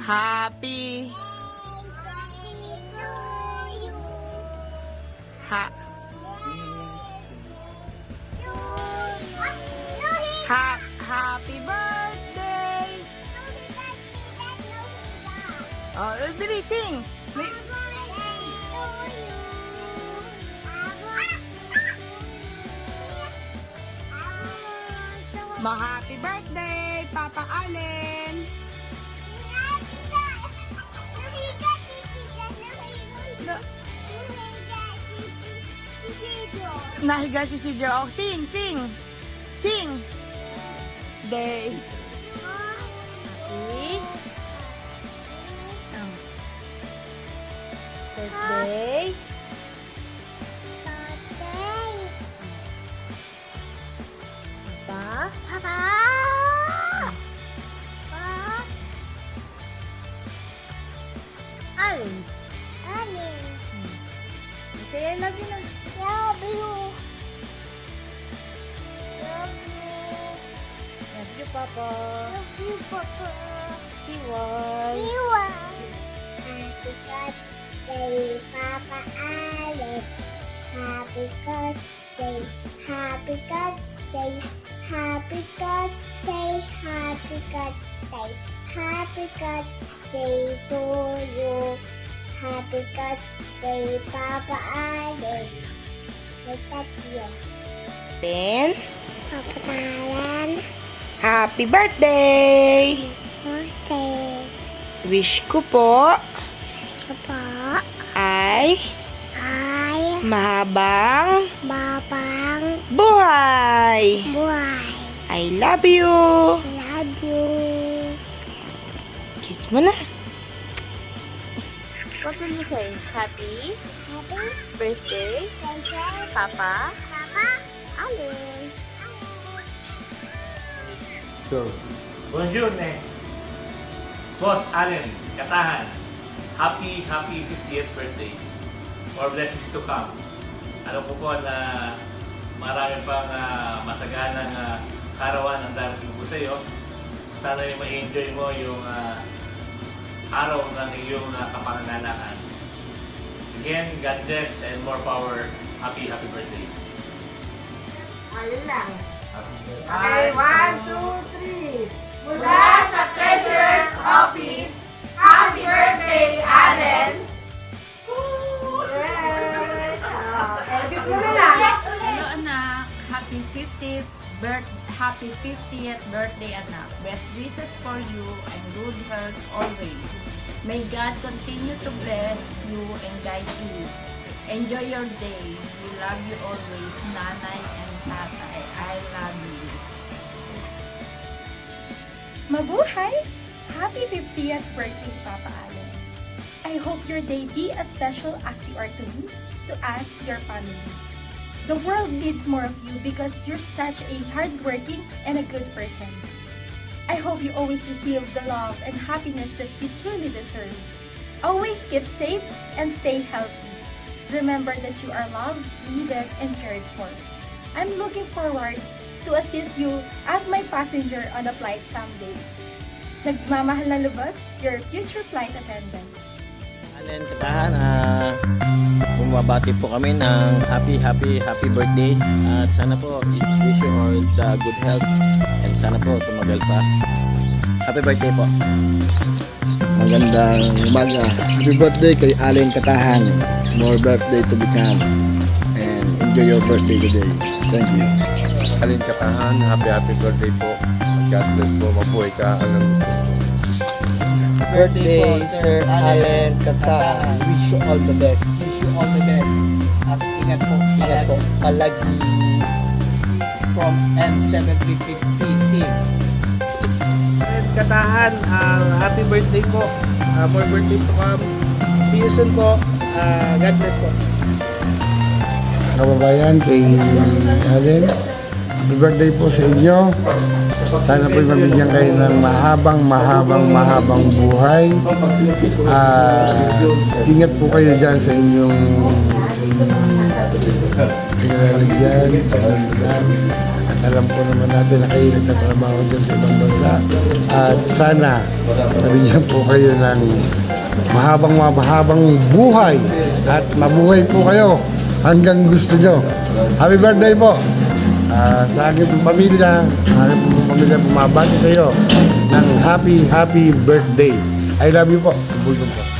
Happy. Ha. Happy birthday. Oh, dali, sing. Happy birthday, Papa Allen. Nahiga si Cedro. Oh, sing, sing. Sing. Day. Birthday. Papa. Papa. Alin. Alin. Say I love you na. Love you. Love you. Love you, Papa. Love you, Papa. Iwan. Iwan. Happy birthday, Papa Allen. Happy birthday. Happy birthday. Happy birthday. Happy birthday. Happy birthday to you. Happy birthday, Papa Allen. Look you. Then, Papa Allen. happy birthday. Birthday. Wish ko po Papa. ay Ay. mahabang Babang. buhay. Buhay. I love you. Love you. Kiss mo na. What will you say? Happy Happy birthday, birthday, Papa Papa. Allen. So, bonjour, Boss Allen, Katahan. Happy 50th birthday. More blessings to come. Alam ko po na marami pang masaganang karawan ang darating po sa iyo. Sana yung ma-enjoy mo yung araw ng iyong kapanganakan. Again, God bless and more power. Happy birthday. Ayun lang. Happy birthday. Okay, 1, 2, 3. Mula sa Treasurer's Office, happy birthday, Allen! Yes! Edit mo na lang. Hello anak, happy 50th birthday anak. Best wishes for you and good health always. May God continue to bless you and guide you. Enjoy your day. We love you always, nanay and tatay. I love you. Mabuhay! Happy 50th birthday, Papa Allen. I hope your day be as special as you are to me, to us, your family. The world needs more of you because you're such a hardworking and a good person. I hope you always receive the love and happiness that you truly deserve. Always keep safe and stay healthy. Remember that you are loved, needed, and cared for. I'm looking forward to assist you as my passenger on a flight someday. Nagmamahal na lubos, your future flight attendant. Allen Katahan, bumabati po kami ng happy birthday at sana po wish you all the good health and sana po tumagal pa. Happy birthday po. Magandang umaga. Happy birthday kay Allen Katahan. More birthday to become and enjoy your birthday today. Thank you. Allen Katahan, happy birthday po. God bless po, mabuhay ka hanggang gusto mo. Birthday, Sir Allen Katahan. Wish you all the best. Wish you all the best. At ingat po. Ingat po. Palagi. From M750 team. Allen Katahan, happy birthday po. More birthdays to come. See you soon po. God bless po. Kababayan kay Allen, happy birthday po sa inyo. Sana po'y mabigyan kayo ng mahabang buhay. Ingat po kayo dyan sa inyong kilala dyan sa inyong lugar. At alam ko naman natin na kayo nagtatrabaho dyan sa ibang bansa. At sana nabigyan po kayo ng mahabang buhay at mabuhay po kayo hanggang gusto nyo. Happy birthday po! Sa aking pong pamilya, bumabati kayo ng happy birthday. I love you po. Bulldog po.